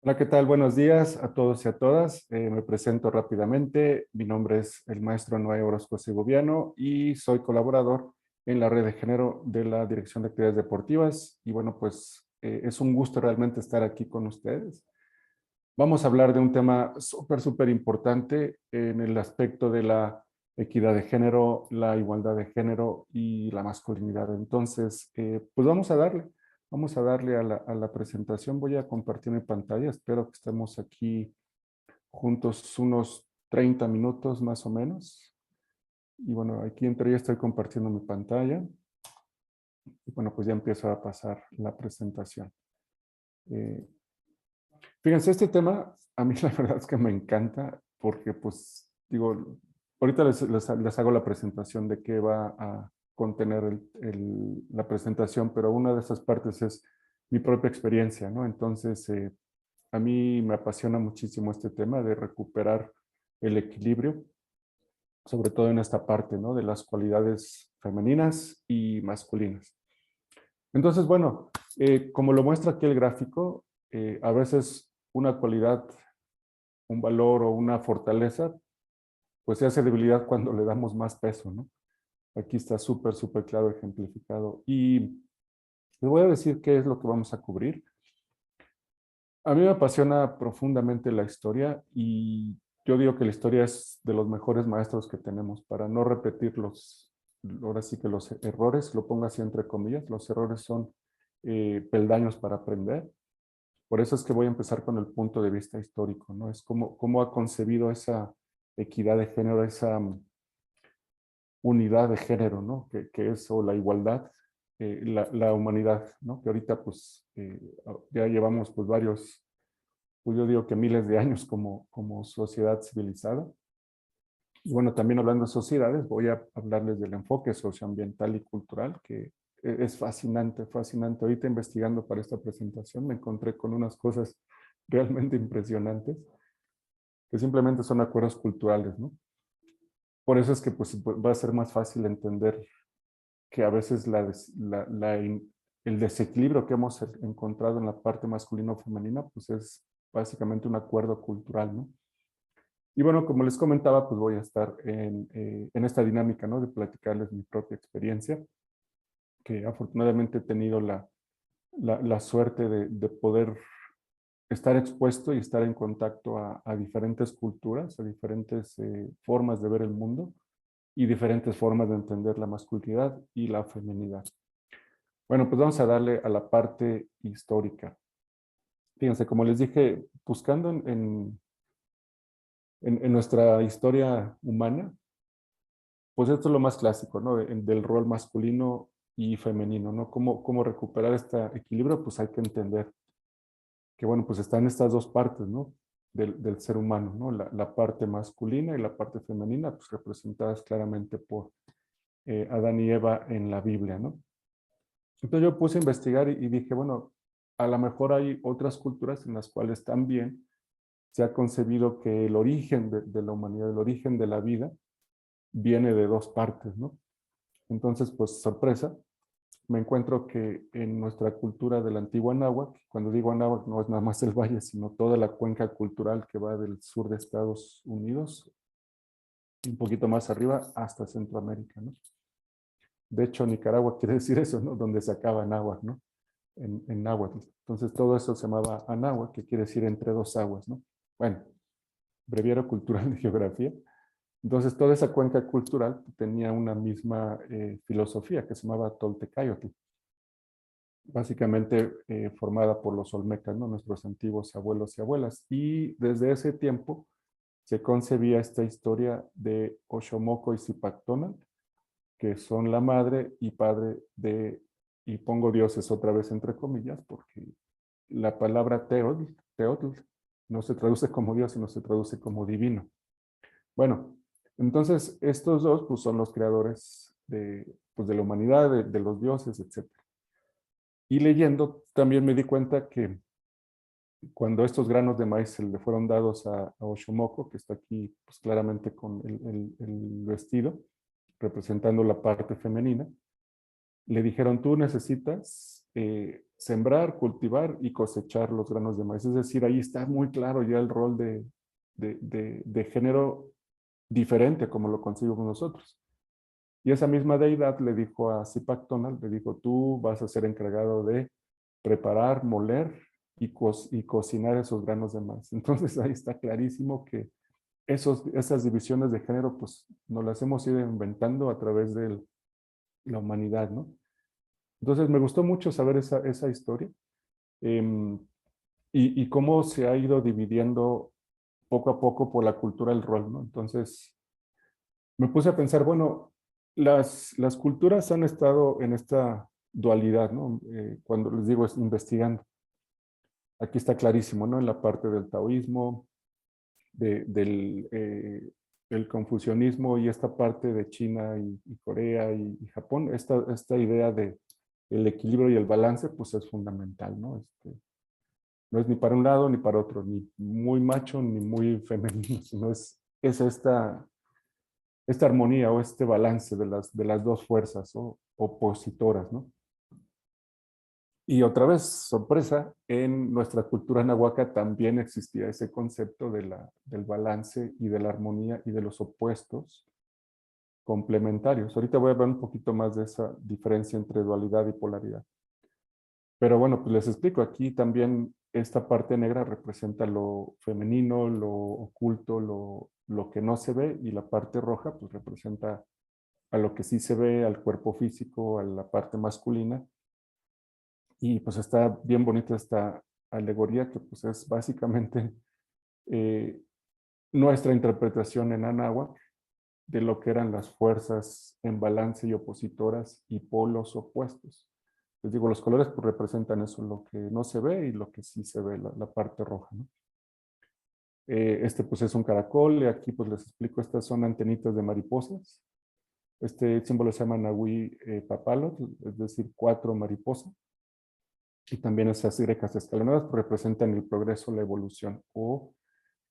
Hola, ¿qué tal? Buenos días a todos y a todas. Me presento rápidamente. Mi nombre es el maestro Noé Orozco Segoviano y soy colaborador en la red de género de la Dirección de Actividades Deportivas. Y bueno, pues es un gusto realmente estar aquí con ustedes. Vamos a hablar de un tema súper importante en el aspecto de la equidad de género, la igualdad de género y la masculinidad. Entonces, pues vamos a darle a la presentación. Voy a compartir mi pantalla. Espero que estemos aquí juntos unos 30 minutos más o menos. Y bueno, aquí entre ya estoy compartiendo mi pantalla. Y bueno, pues ya empiezo a pasar la presentación. Eh, Fíjense, este tema a mí la verdad es que me encanta porque pues digo, ahorita les hago la presentación de qué va a contener la presentación, pero una de esas partes es mi propia experiencia, ¿no? Entonces, a mí me apasiona muchísimo este tema de recuperar el equilibrio, sobre todo en esta parte, ¿no? De las cualidades femeninas y masculinas. Entonces, bueno, como lo muestra aquí el gráfico, a veces una cualidad, un valor o una fortaleza, pues se hace debilidad cuando le damos más peso, ¿no? Aquí está súper claro ejemplificado. Y les voy a decir qué es lo que vamos a cubrir. A mí me apasiona profundamente la historia y yo digo que la historia es de los mejores maestros que tenemos para no repetir ahora sí que los errores, lo pongo así entre comillas, los errores son peldaños para aprender. Por eso es que voy a empezar con el punto de vista histórico, ¿no? Es cómo ha concebido esa equidad de género, esa unidad de género, ¿no? Que es, o la igualdad, la humanidad, ¿no? Que ahorita pues ya llevamos pues varios, pues yo digo que miles de años como sociedad civilizada. Y bueno, también hablando de sociedades, voy a hablarles del enfoque socioambiental y cultural, que es fascinante. Ahorita investigando para esta presentación me encontré con unas cosas realmente impresionantes, que simplemente son acuerdos culturales, ¿no? Por eso es que pues, va a ser más fácil entender que a veces el desequilibrio que hemos encontrado en la parte masculina o femenina, pues es básicamente un acuerdo cultural, ¿no? Y bueno, como les comentaba, pues voy a estar en esta dinámica, ¿no? De platicarles mi propia experiencia, que afortunadamente he tenido la suerte de poder estar expuesto y estar en contacto a diferentes culturas, a diferentes formas de ver el mundo y diferentes formas de entender la masculinidad y la feminidad. Bueno, pues vamos a darle a la parte histórica. Fíjense, como les dije, buscando en nuestra historia humana, pues esto es lo más clásico, ¿no? Del rol masculino y femenino, ¿no? ¿Cómo recuperar este equilibrio? Pues hay que entender que, bueno, pues están estas dos partes, ¿no? Del ser humano, ¿no? La parte masculina y la parte femenina, pues representadas claramente por Adán y Eva en la Biblia, ¿no? Entonces yo puse a investigar y dije, bueno, a lo mejor hay otras culturas en las cuales también se ha concebido que el origen de la humanidad, el origen de la vida, viene de dos partes, ¿no? Entonces, pues sorpresa, me encuentro que en nuestra cultura de la antigua Anáhuac, cuando digo Anáhuac no es nada más el valle, sino toda la cuenca cultural que va del sur de Estados Unidos, un poquito más arriba, hasta Centroamérica, ¿no? De hecho, Nicaragua quiere decir eso, ¿no? Donde se acaba Anáhuac, ¿no? En náhuatl. Entonces todo eso se llamaba Anáhuac, que quiere decir entre dos aguas, ¿no? Bueno, breviario cultural de geografía. Entonces toda esa cuenca cultural tenía una misma filosofía que se llamaba Toltecayotl, básicamente formada por los olmecas, ¿no? Nuestros antiguos abuelos y abuelas. Y desde ese tiempo se concebía esta historia de Oxomoco y Zipactónal, que son la madre y padre de, y pongo dioses otra vez entre comillas, porque la palabra teotl no se traduce como Dios, sino se traduce como divino. Bueno, entonces estos dos pues, son los creadores pues, de la humanidad, de los dioses, etcétera. Y leyendo también me di cuenta que cuando estos granos de maíz se le fueron dados a Oxomoco, que está aquí pues, claramente con el vestido, representando la parte femenina, le dijeron, tú necesitas sembrar, cultivar y cosechar los granos de maíz. Es decir, ahí está muy claro ya el rol de género diferente como lo concibimos nosotros. Y esa misma deidad le dijo a Zipak Tonal, le dijo, tú vas a ser encargado de preparar, moler y cocinar esos granos de maíz. Entonces ahí está clarísimo que esas divisiones de género, pues nos las hemos ido inventando a través de la humanidad, ¿no? Entonces me gustó mucho saber esa historia eh, y cómo se ha ido dividiendo poco a poco por la cultura el rol, ¿no? Entonces me puse a pensar, bueno, las culturas han estado en esta dualidad, ¿no? Cuando les digo es investigando. Aquí está clarísimo, ¿no? En la parte del taoísmo, del el confucianismo y esta parte de China y Corea y Japón, esta idea de el equilibrio y el balance, pues es fundamental, ¿no? No es ni para un lado ni para otro, ni muy macho ni muy femenino, sino es esta armonía o este balance de las dos fuerzas o opositoras, ¿no? Y otra vez, sorpresa, en nuestra cultura nahuaca también existía ese concepto del balance y de la armonía y de los opuestos complementarios. Ahorita voy a hablar un poquito más de esa diferencia entre dualidad y polaridad. Pero bueno, pues les explico, aquí también esta parte negra representa lo femenino, lo oculto, lo que no se ve, y la parte roja pues representa a lo que sí se ve, al cuerpo físico, a la parte masculina. Y pues está bien bonita esta alegoría que pues es básicamente eh, nuestra interpretación en Anáhuac de lo que eran las fuerzas en balance y opositoras y polos opuestos. Les digo, los colores pues representan eso, lo que no se ve y lo que sí se ve, la parte roja, ¿no? Este pues es un caracol, y aquí pues les explico, estas son antenitas de mariposas. Este símbolo se llama Nahui Papalot, es decir, 4 mariposas. Y también esas grecas escalonadas pues, representan el progreso, la evolución, o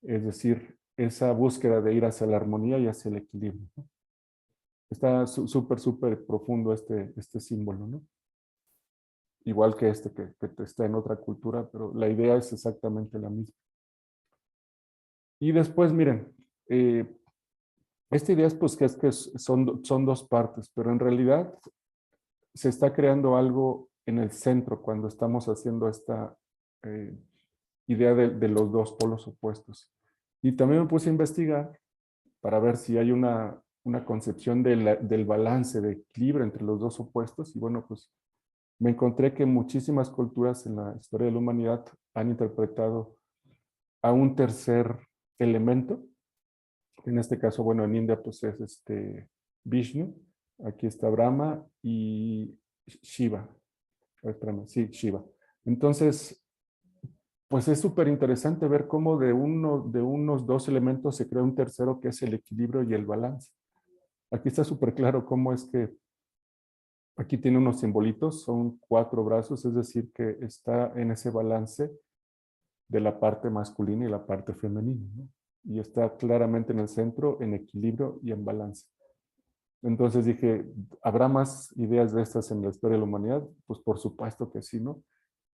es decir, esa búsqueda de ir hacia la armonía y hacia el equilibrio, ¿no? Está súper profundo este símbolo, ¿no? Igual que que está en otra cultura, pero la idea es exactamente la misma. Y después, miren, eh, esta idea es pues que son dos partes, pero en realidad se está creando algo en el centro cuando estamos haciendo esta eh, idea de los dos polos opuestos. Y también me puse a investigar para ver si hay una concepción del balance, de equilibrio entre los dos opuestos. Y bueno, pues me encontré que muchísimas culturas en la historia de la humanidad han interpretado a un tercer elemento. En este caso, bueno, en India pues es Vishnu, aquí está Brahma y Shiva. Espérame, sí, Shiva. Entonces, pues es súper interesante ver cómo de unos dos elementos se crea un tercero que es el equilibrio y el balance. Aquí está súper claro cómo es que aquí tiene unos simbolitos, son 4 brazos, es decir, que está en ese balance de la parte masculina y la parte femenina, ¿no? Y está claramente en el centro, en equilibrio y en balance. Entonces dije, ¿habrá más ideas de estas en la historia de la humanidad? Pues por supuesto que sí, ¿no?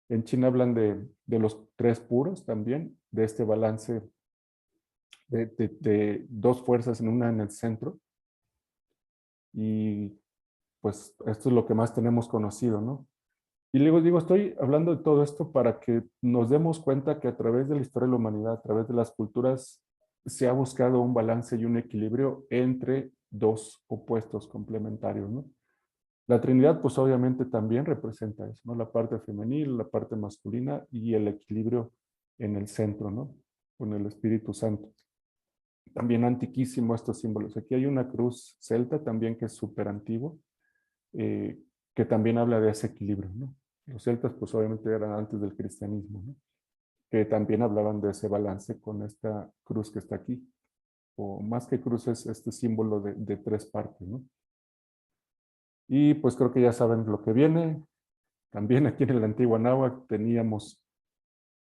En China hablan de los 3 puros también, de este balance de dos fuerzas en una en el centro. Y pues esto es lo que más tenemos conocido, ¿no? Y luego digo, estoy hablando de todo esto para que nos demos cuenta que a través de la historia de la humanidad, a través de las culturas, se ha buscado un balance y un equilibrio entre dos opuestos complementarios, ¿no? La Trinidad, pues obviamente también representa eso, ¿no? La parte femenil, la parte masculina y el equilibrio en el centro, ¿no? Con el Espíritu Santo. También antiquísimo estos símbolos. Aquí hay una cruz celta también que es súper antiguo, eh, que también habla de ese equilibrio, ¿no? Los celtas, pues obviamente eran antes del cristianismo, ¿no? Que también hablaban de ese balance con esta cruz que está aquí. O más que cruz es este símbolo de 3 partes, ¿no? Y pues creo que ya saben lo que viene. También aquí en el antiguo Anáhuac teníamos,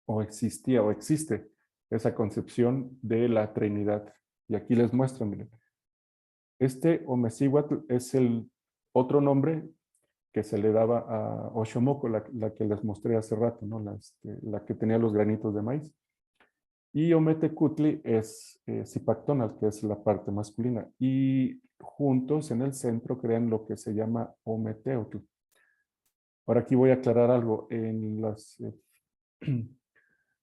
o existía, o existe, esa concepción de la Trinidad. Y aquí les muestro, miren. Este Omecíhuatl es el otro nombre que se le daba a Oxomoco, la que les mostré hace rato, ¿no? La que tenía los granitos de maíz. Y Ometecutli es Zipactonal, que es la parte masculina. Y juntos en el centro crean lo que se llama Ometeotl. Ahora aquí voy a aclarar algo. En los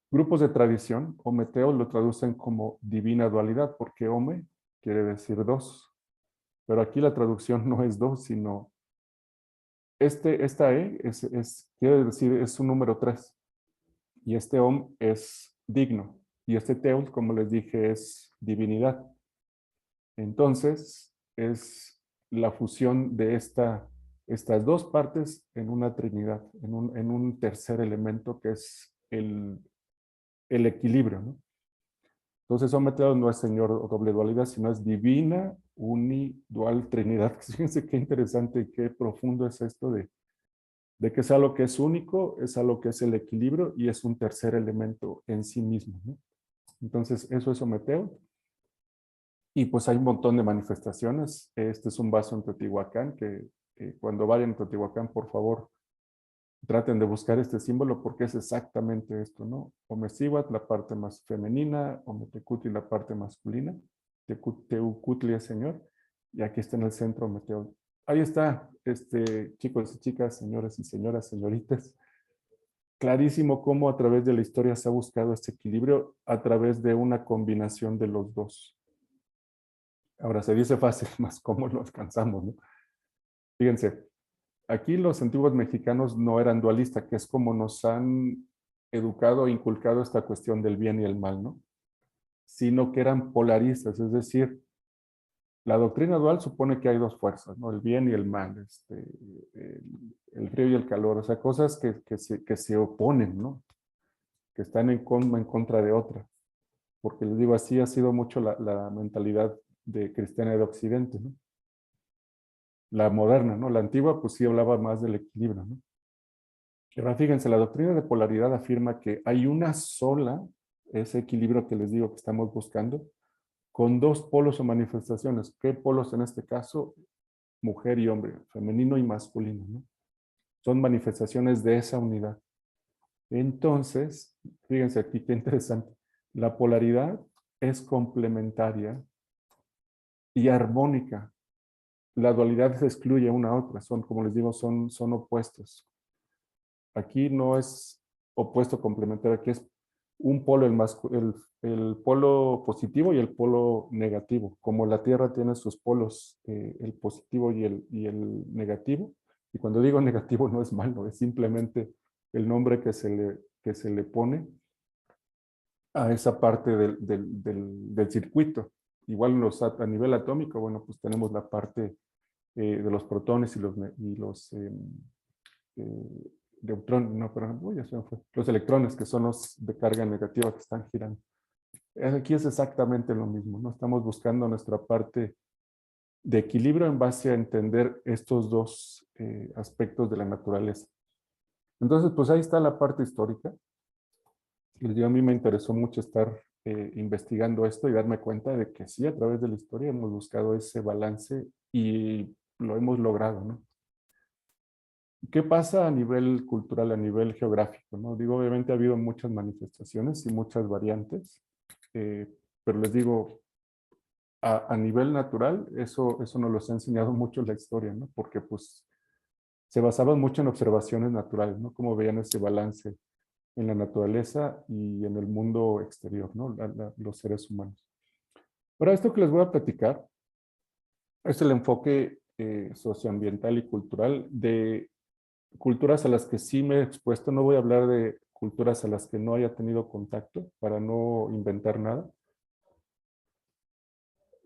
grupos de tradición, Ometeo lo traducen como divina dualidad, porque Ome quiere decir dos. Pero aquí la traducción no es dos, sino esta quiere decir, es un número 3. Y este Om es digno. Y este Teul, como les dije, es divinidad. Entonces, es la fusión de estas dos partes en una trinidad, en un tercer elemento que es el equilibrio, ¿no? Entonces, Ometeo no es Señor o doble dualidad, sino es divina, unidual trinidad. Fíjense qué interesante y qué profundo es esto de que es algo que es único, es algo que es el equilibrio y es un tercer elemento en sí mismo, ¿no? Entonces, eso es Ometeo. Y pues hay un montón de manifestaciones. Este es un vaso en Teotihuacán, que cuando vayan a Teotihuacán, por favor, traten de buscar este símbolo porque es exactamente esto, ¿no? Omecihuat, la parte más femenina, Ometecutli, la parte masculina, Teucutli es Señor, y aquí está en el centro Ometeo. Ahí está, chicos y chicas, señores y señoras, señoritas. Clarísimo cómo a través de la historia se ha buscado este equilibrio a través de una combinación de los dos. Ahora se dice fácil, más cómo lo alcanzamos, ¿no? Fíjense, aquí los antiguos mexicanos no eran dualistas, que es como nos han educado e inculcado esta cuestión del bien y el mal, ¿no? Sino que eran polaristas, es decir, la doctrina dual supone que hay dos fuerzas, ¿no? El bien y el mal, el frío y el calor, o sea, cosas que se oponen, ¿no? Que están en contra de otra. Porque les digo, así ha sido mucho la mentalidad de cristiana de Occidente, ¿no? La moderna, ¿no? La antigua, pues sí hablaba más del equilibrio, ¿no? Ahora fíjense, la doctrina de polaridad afirma que hay una sola, ese equilibrio que les digo que estamos buscando, con dos polos o manifestaciones. ¿Qué polos en este caso? Mujer y hombre, femenino y masculino, ¿no? Son manifestaciones de esa unidad. Entonces, fíjense aquí qué interesante. La polaridad es complementaria y armónica. La dualidad se excluye una a otra. Son, como les digo, son opuestos. Aquí no es opuesto complementario, aquí es un polo, el polo positivo y el polo negativo. Como la Tierra tiene sus polos, el positivo y el negativo. Y cuando digo negativo no es malo, es simplemente el nombre que se le pone a esa parte del circuito. Igual a nivel atómico, bueno, pues tenemos la parte de los protones y los neutrones, no, pero ya se me fue. Los electrones, que son los de carga negativa que están girando. Aquí es exactamente lo mismo, ¿no? Estamos buscando nuestra parte de equilibrio en base a entender estos dos aspectos de la naturaleza. Entonces, pues ahí está la parte histórica. Les digo, a mí me interesó mucho estar investigando esto y darme cuenta de que sí, a través de la historia hemos buscado ese balance y lo hemos logrado, ¿no? ¿Qué pasa a nivel cultural, a nivel geográfico? ¿No? Digo, obviamente ha habido muchas manifestaciones y muchas variantes, eh, pero les digo, a nivel natural, eso nos lo ha enseñado mucho la historia, ¿no? Porque pues se basaban mucho en observaciones naturales, ¿no? Cómo veían ese balance en la naturaleza y en el mundo exterior, ¿no? Los seres humanos. Ahora, esto que les voy a platicar es el enfoque socioambiental y cultural de culturas a las que sí me he expuesto. No voy a hablar de culturas a las que no haya tenido contacto para no inventar nada.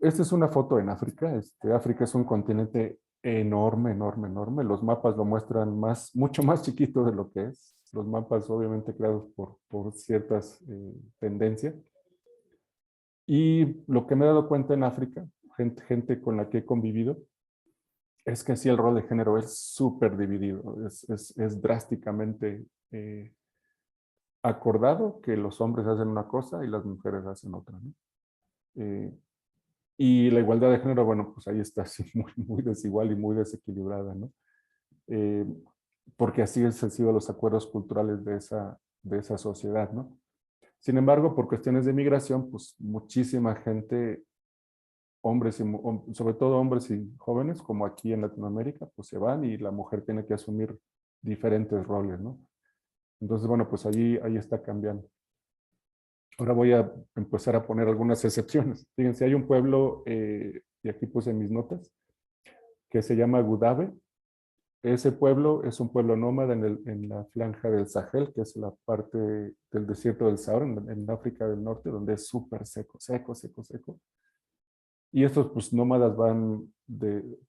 Esta es una foto en África. África es un continente enorme, enorme, enorme. Los mapas lo muestran mucho más chiquito de lo que es. Los mapas obviamente creados por ciertas tendencias. Y lo que me he dado cuenta en África, gente con la que he convivido, es que sí el rol de género es súper dividido. Es drásticamente acordado que los hombres hacen una cosa y las mujeres hacen otra, ¿no? Eh, y la igualdad de género, bueno, pues ahí está así muy desigual y muy desequilibrada, ¿no? eh, porque así han sido los acuerdos culturales de esa sociedad, ¿no? Sin embargo, por cuestiones de migración, pues muchísima gente, hombres y, sobre todo hombres y jóvenes, como aquí en Latinoamérica, pues se van y la mujer tiene que asumir diferentes roles, ¿no? Entonces, bueno, pues ahí está cambiando. Ahora voy a empezar a poner algunas excepciones. Fíjense, hay un pueblo, y aquí puse mis notas, que se llama Gudave. Ese pueblo es un pueblo nómada en la franja del Sahel, que es la parte del desierto del Sahara, en África del Norte, donde es súper seco, seco, seco, seco. Y estos pues nómadas van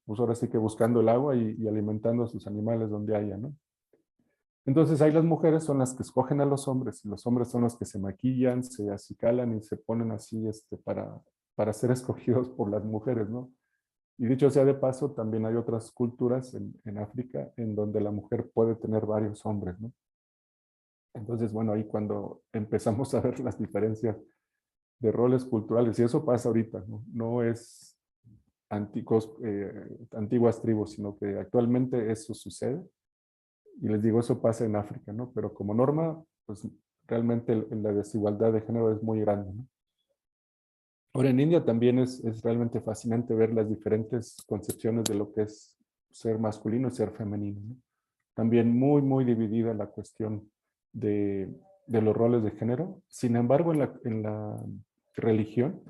pues ahora sí que buscando el agua y alimentando a sus animales donde haya, ¿no? Entonces ahí las mujeres son las que escogen a los hombres, y los hombres son los que se maquillan, se acicalan y se ponen así para ser escogidos por las mujeres, ¿no? Y dicho sea de paso, también hay otras culturas en África en donde la mujer puede tener varios hombres, ¿no? Entonces, bueno, ahí cuando empezamos a ver las diferencias de roles culturales, y eso pasa ahorita, ¿no? No es antiguas tribus, sino que actualmente eso sucede. Y les digo, eso pasa en África, ¿no? Pero como norma, pues realmente la desigualdad de género es muy grande, ¿no? Ahora en India también es realmente fascinante ver las diferentes concepciones de lo que es ser masculino y ser femenino, ¿no? También muy, muy dividida la cuestión de los roles de género. Sin embargo, en la religión,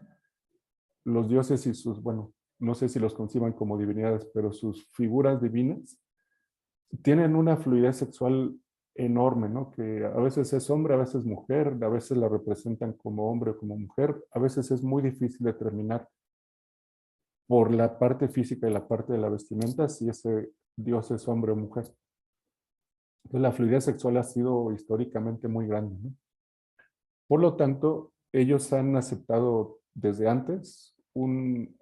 los dioses y sus, bueno, no sé si los conciban como divinidades, pero sus figuras divinas tienen una fluidez sexual enorme, ¿no? Que a veces es hombre, a veces mujer, a veces la representan como hombre o como mujer, a veces es muy difícil determinar por la parte física y la parte de la vestimenta si ese dios es hombre o mujer. Entonces la fluidez sexual ha sido históricamente muy grande, ¿no? Por lo tanto, ellos han aceptado desde antes un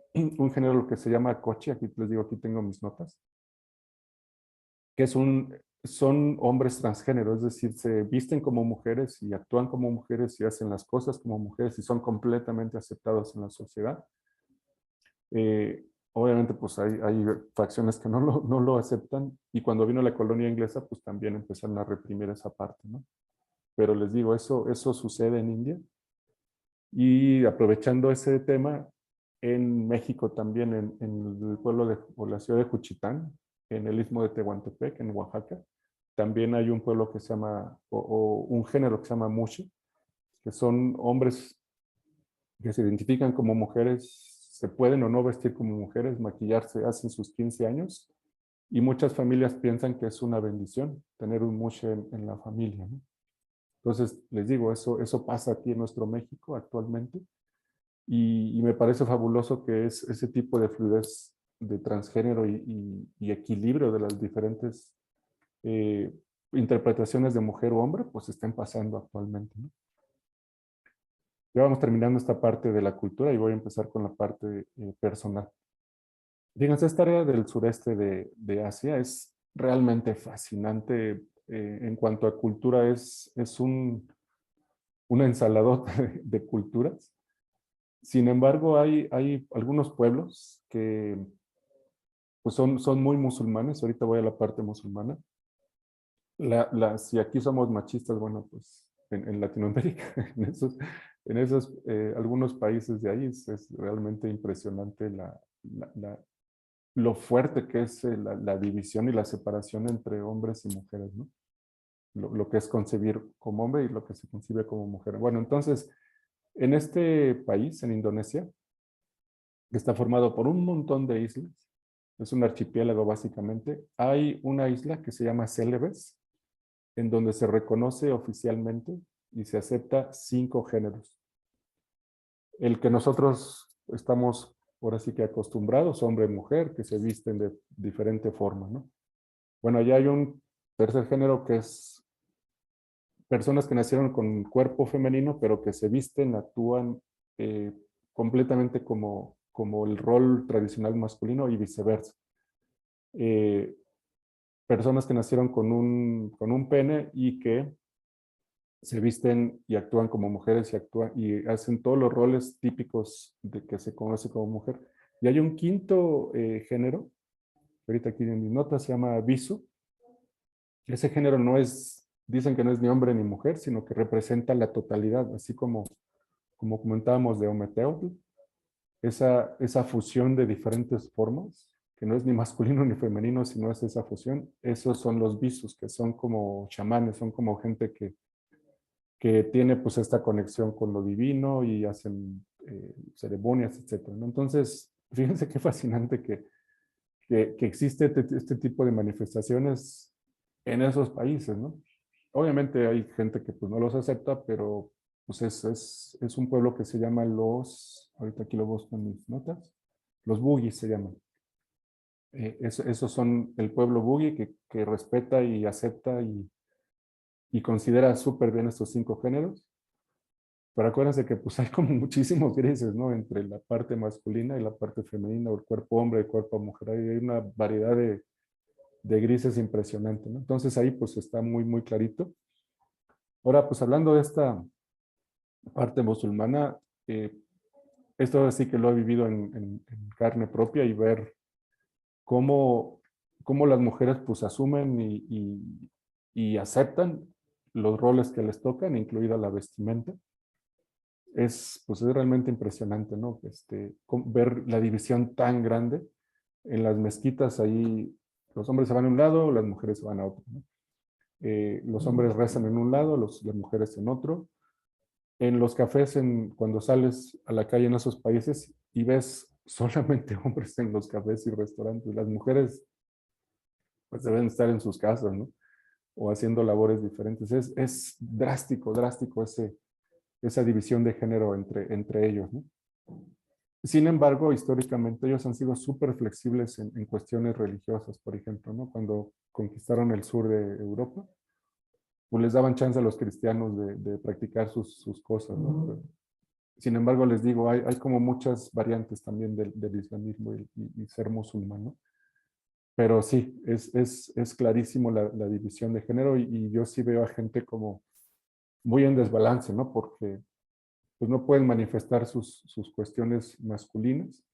género lo que se llama coche, aquí les digo, aquí tengo mis notas, que son hombres transgénero, es decir, se visten como mujeres y actúan como mujeres y hacen las cosas como mujeres y son completamente aceptados en la sociedad. Obviamente, pues hay facciones que no lo aceptan, y cuando vino la colonia inglesa, pues también empezaron a reprimir esa parte, ¿no? Pero les digo, eso sucede en India. Y aprovechando ese tema, en México también, en el pueblo o la ciudad de Juchitán, en el istmo de Tehuantepec, en Oaxaca, también hay un pueblo que se llama, o un género que se llama Muxe, que son hombres que se identifican como mujeres, se pueden o no vestir como mujeres, maquillarse, hacen sus 15 años, y muchas familias piensan que es una bendición tener un Muxe en la familia, ¿no? Entonces, les digo, eso pasa aquí en nuestro México actualmente. Y me parece fabuloso que ese tipo de fluidez de transgénero y equilibrio de las diferentes eh, interpretaciones de mujer o hombre, pues estén pasando actualmente, ¿no? Ya vamos terminando esta parte de la cultura y voy a empezar con la parte personal. Fíjense, esta área del sureste de Asia es realmente fascinante. En cuanto a cultura, es una ensaladota de culturas. Sin embargo, hay algunos pueblos que pues son muy musulmanes. Ahorita voy a la parte musulmana. Si aquí somos machistas, bueno, pues en Latinoamérica, en esos algunos países de ahí es realmente impresionante lo fuerte que es la división y la separación entre hombres y mujeres, ¿no? Lo que es concebir como hombre y lo que se concibe como mujer. Bueno, entonces, en este país, en Indonesia, que está formado por un montón de islas, es un archipiélago básicamente, hay una isla que se llama Celebes, en donde se reconoce oficialmente y se acepta 5 géneros. El que nosotros estamos ahora sí que acostumbrados, hombre y mujer, que se visten de diferente forma, ¿no? Bueno, allá hay un tercer género que es personas que nacieron con cuerpo femenino, pero que se visten, actúan eh, completamente como el rol tradicional masculino y viceversa. Eh, Personas que nacieron con un pene y que se visten y actúan como mujeres y hacen todos los roles típicos de que se conoce como mujer. Y hay un quinto género, ahorita aquí en mis notas, se llama Visu, ese género no es, dicen que no es ni hombre ni mujer, sino que representa la totalidad, así como comentábamos de Ometeotl, esa fusión de diferentes formas, que no es ni masculino ni femenino, sino es esa fusión. Esos son los visus, que son como chamanes, son como gente que tiene pues esta conexión con lo divino y hacen ceremonias, etcétera, ¿no? Entonces, fíjense qué fascinante que existe este tipo de manifestaciones en esos países, ¿no? Obviamente hay gente que pues no los acepta, pero pues es un pueblo que se llama ahorita aquí lo busco en mis notas, los Bugis se llaman. Esos son el pueblo Bugi que respeta y acepta y considera súper bien estos 5 géneros. Pero acuérdense que pues hay como muchísimos grises, ¿no? Entre la parte masculina y la parte femenina, o el cuerpo hombre y el cuerpo mujer. Hay una variedad de grises impresionante, ¿no? Entonces ahí pues está muy, muy clarito. Ahora, pues hablando de esta parte musulmana, eh, esto sí que lo he vivido en carne propia y ver cómo, cómo las mujeres pues asumen y aceptan los roles que les tocan, incluida la vestimenta. Pues es realmente impresionante, ¿no? Ver la división tan grande en las mezquitas, ahí los hombres se van a un lado, las mujeres se van a otro, ¿no? Los hombres rezan en un lado, las mujeres en otro. En los cafés, cuando sales a la calle en esos países y ves solamente hombres en los cafés y restaurantes, las mujeres pues deben estar en sus casas, ¿no? O haciendo labores diferentes. Es drástico, drástico esa división de género entre ellos, ¿no? Sin embargo, históricamente ellos han sido súper flexibles en cuestiones religiosas, por ejemplo, ¿no? Cuando conquistaron el sur de Europa, pues les daban chance a los cristianos de practicar sus cosas, ¿no? Sin embargo, les digo, hay como muchas variantes también del islamismo y ser musulmán, ¿no? Pero sí, es clarísimo la división de género y yo sí veo a gente como muy en desbalance, ¿no? Porque pues no pueden manifestar sus cuestiones masculinas,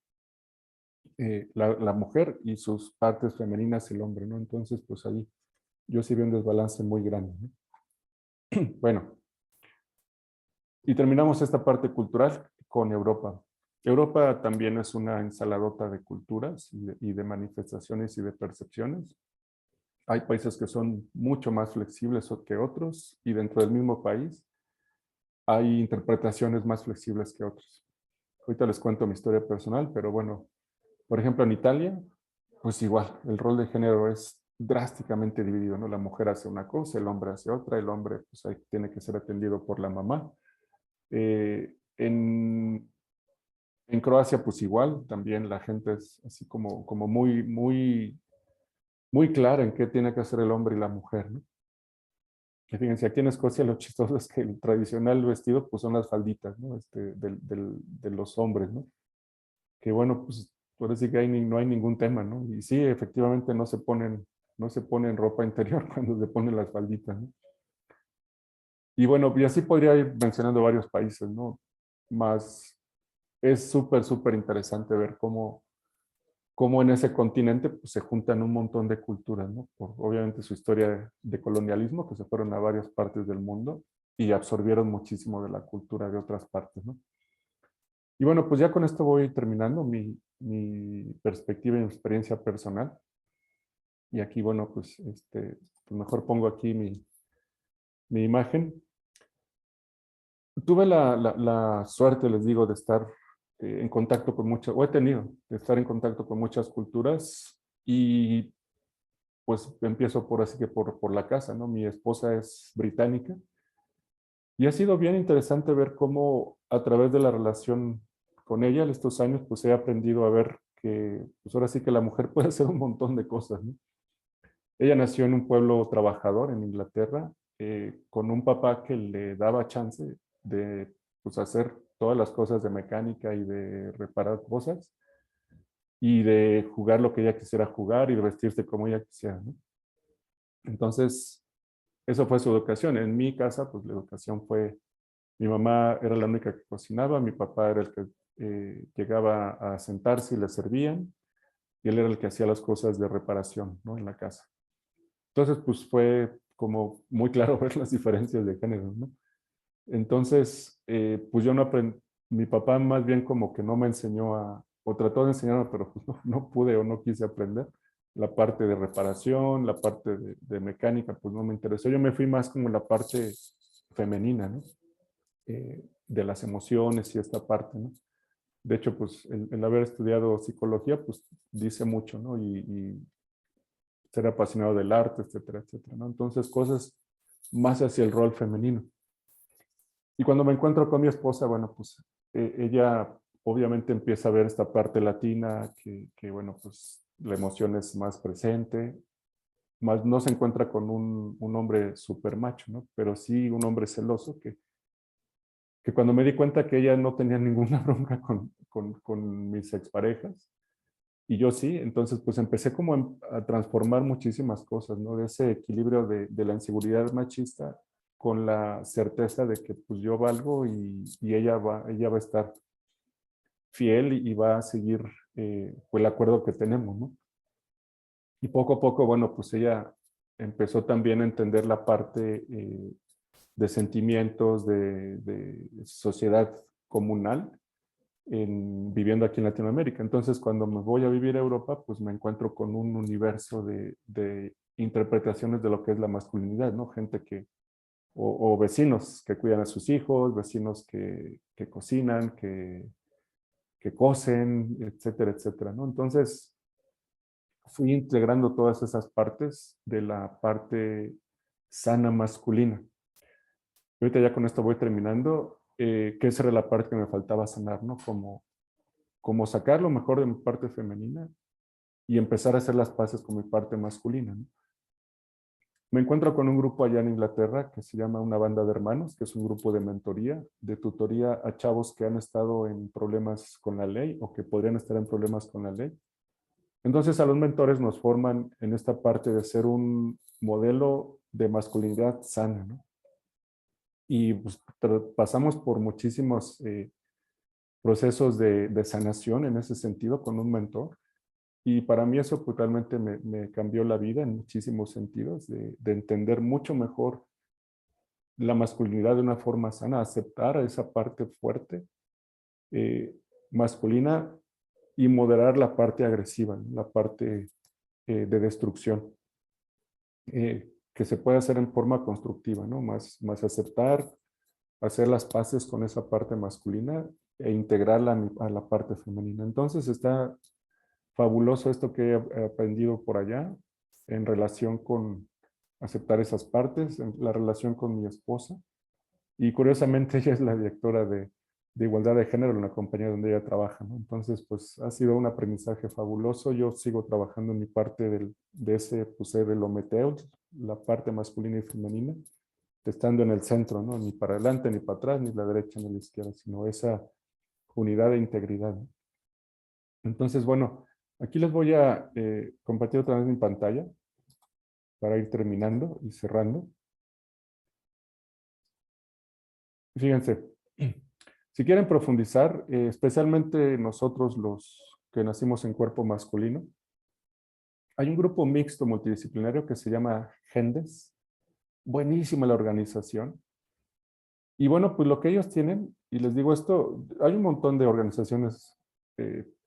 la mujer, y sus partes femeninas el hombre, ¿no? Entonces, pues ahí yo sí veo un desbalance muy grande, ¿no? Bueno, y terminamos esta parte cultural con Europa. Europa también es una ensaladota de culturas y de manifestaciones y de percepciones. Hay países que son mucho más flexibles que otros y dentro del mismo país hay interpretaciones más flexibles que otros. Ahorita les cuento mi historia personal, pero bueno, por ejemplo, en Italia, pues igual, el rol de género es drásticamente dividido, ¿no? La mujer hace una cosa, el hombre hace otra, el hombre pues ahí tiene que ser atendido por la mamá. Eh, en, en Croacia, pues igual, también la gente es así como muy, muy, muy clara en qué tiene que hacer el hombre y la mujer, ¿no? Que fíjense, aquí en Escocia lo chistoso es que el tradicional vestido pues son las falditas, ¿no? De los hombres, ¿no? Que bueno, pues por decir que no hay ningún tema, ¿no? Y sí, efectivamente no se ponen ropa interior cuando se ponen las falditas, ¿no? Y bueno, y así podría ir mencionando varios países, ¿no? Más, es súper, súper interesante ver cómo en ese continente pues, se juntan un montón de culturas, ¿no? Por obviamente su historia de colonialismo, que se fueron a varias partes del mundo y absorbieron muchísimo de la cultura de otras partes, ¿no? Y bueno, pues ya con esto voy terminando mi perspectiva y mi experiencia personal. Y aquí, bueno, pues mejor pongo aquí mi imagen. Tuve la suerte, les digo, de estar en contacto con muchas, o he tenido, de estar en contacto con muchas culturas y pues empiezo por así que por la casa, ¿no? Mi esposa es británica y ha sido bien interesante ver cómo a través de la relación con ella en estos años, pues he aprendido a ver que, pues ahora sí que la mujer puede hacer un montón de cosas, ¿no? Ella nació en un pueblo trabajador en Inglaterra, con un papá que le daba chance de pues, hacer todas las cosas de mecánica y de reparar cosas y de jugar lo que ella quisiera jugar y de vestirse como ella quisiera, ¿no? Entonces, eso fue su educación. En mi casa, pues la educación fue, mi mamá era la única que cocinaba, mi papá era el que llegaba a sentarse y le servían, y él era el que hacía las cosas de reparación, ¿no? En la casa. Entonces, pues fue como muy claro ver las diferencias de género, ¿no? Entonces, pues yo no aprendí, mi papá más bien como que no me enseñó o trató de enseñarme, pero pues no pude o no quise aprender. La parte de reparación, la parte de mecánica, pues no me interesó. Yo me fui más como la parte femenina, ¿no? De las emociones y esta parte, ¿no? De hecho, pues el haber estudiado psicología, pues dice mucho, ¿no? Y ser apasionado del arte, etcétera, etcétera, ¿no? Entonces, cosas más hacia el rol femenino. Y cuando me encuentro con mi esposa, bueno, pues ella obviamente empieza a ver esta parte latina bueno, pues la emoción es más presente, más no se encuentra con un hombre súper macho, ¿no? Pero sí un hombre celoso que cuando me di cuenta que ella no tenía ninguna bronca con mis exparejas, y yo sí, entonces pues empecé como a transformar muchísimas cosas, ¿no? De ese equilibrio de la inseguridad machista con la certeza de que pues yo valgo y ella va a estar fiel y va a seguir pues, el acuerdo que tenemos, ¿no? Y poco a poco, bueno, pues ella empezó también a entender la parte de sentimientos, de sociedad comunal, viviendo aquí en Latinoamérica. Entonces, cuando me voy a vivir a Europa, pues me encuentro con un universo de interpretaciones de lo que es la masculinidad, ¿no? Gente o vecinos que cuidan a sus hijos, vecinos que cocinan, que cosen, etcétera, etcétera, ¿no? Entonces, fui integrando todas esas partes de la parte sana masculina. Ahorita ya con esto voy terminando, que esa era la parte que me faltaba sanar, ¿no? Como sacar lo mejor de mi parte femenina y empezar a hacer las paces con mi parte masculina, ¿no? Me encuentro con un grupo allá en Inglaterra que se llama Una Banda de Hermanos, que es un grupo de mentoría, de tutoría a chavos que han estado en problemas con la ley o que podrían estar en problemas con la ley. Entonces a los mentores nos forman en esta parte de ser un modelo de masculinidad sana, ¿no? Y pues, pasamos por muchísimos procesos de sanación en ese sentido con un mentor. Y para mí eso pues, realmente me cambió la vida en muchísimos sentidos, de entender mucho mejor la masculinidad de una forma sana, aceptar esa parte fuerte eh, masculina y moderar la parte agresiva, ¿no? La parte de destrucción, que se puede hacer en forma constructiva, ¿no? Más aceptar, hacer las paces con esa parte masculina e integrarla a la parte femenina. Entonces está fabuloso esto que he aprendido por allá en relación con aceptar esas partes, en la relación con mi esposa. Y curiosamente ella es la directora de igualdad de género en la compañía donde ella trabaja, ¿no? Entonces, pues ha sido un aprendizaje fabuloso. Yo sigo trabajando en mi parte de ese, pues, del Ometeo, la parte masculina y femenina, estando en el centro, ¿no? Ni para adelante, ni para atrás, ni la derecha, ni la izquierda, sino esa unidad e integridad, ¿no? Entonces, bueno, aquí les voy a compartir otra vez mi pantalla para ir terminando y cerrando. Fíjense, si quieren profundizar, especialmente nosotros los que nacimos en cuerpo masculino, hay un grupo mixto multidisciplinario que se llama GENDES. Buenísima la organización. Y bueno, pues lo que ellos tienen, y les digo esto, hay un montón de organizaciones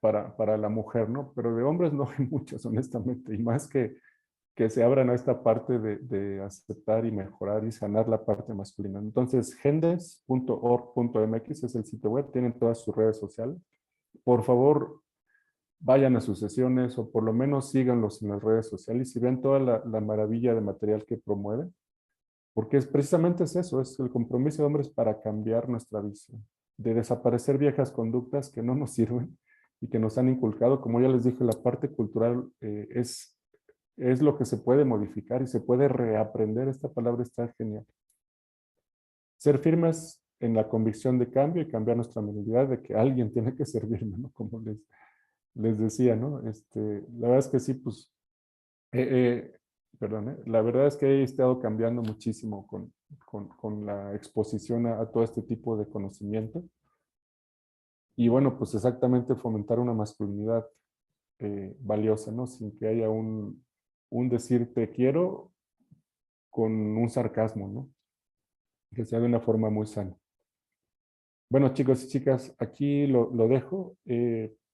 para la mujer, ¿no? Pero de hombres no hay muchas, honestamente, y más que se abran a esta parte de aceptar y mejorar y sanar la parte masculina. Entonces, gendes.org.mx es el sitio web, tienen todas sus redes sociales. Por favor, vayan a sus sesiones o por lo menos síganlos en las redes sociales y vean toda la maravilla de material que promueven, porque precisamente es eso, es el compromiso de hombres para cambiar nuestra visión, de desaparecer viejas conductas que no nos sirven y que nos han inculcado. Como ya les dije, la parte cultural es lo que se puede modificar y se puede reaprender. Esta palabra está genial. Ser firmes en la convicción de cambio y cambiar nuestra mentalidad de que alguien tiene que servirme, ¿no? Como les decía, ¿no? La verdad es que sí, pues, eh, eh, perdón, la verdad es que he estado cambiando muchísimo con la exposición a todo este tipo de conocimiento. Y bueno, pues exactamente fomentar una masculinidad valiosa, ¿no? Sin que haya un decir te quiero con un sarcasmo, ¿no? Que sea de una forma muy sana. Bueno, chicos y chicas, aquí lo dejo.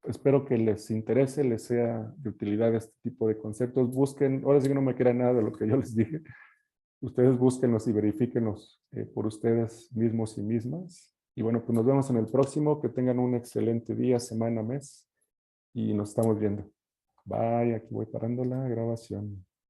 Espero que les interese, les sea de utilidad este tipo de conceptos. Busquen, ahora sí que no me queda nada de lo que yo les dije. Ustedes búsquenlos y verifíquenlos por ustedes mismos y mismas. Y bueno, pues nos vemos en el próximo. Que tengan un excelente día, semana, mes. Y nos estamos viendo. Bye, aquí voy parando la grabación.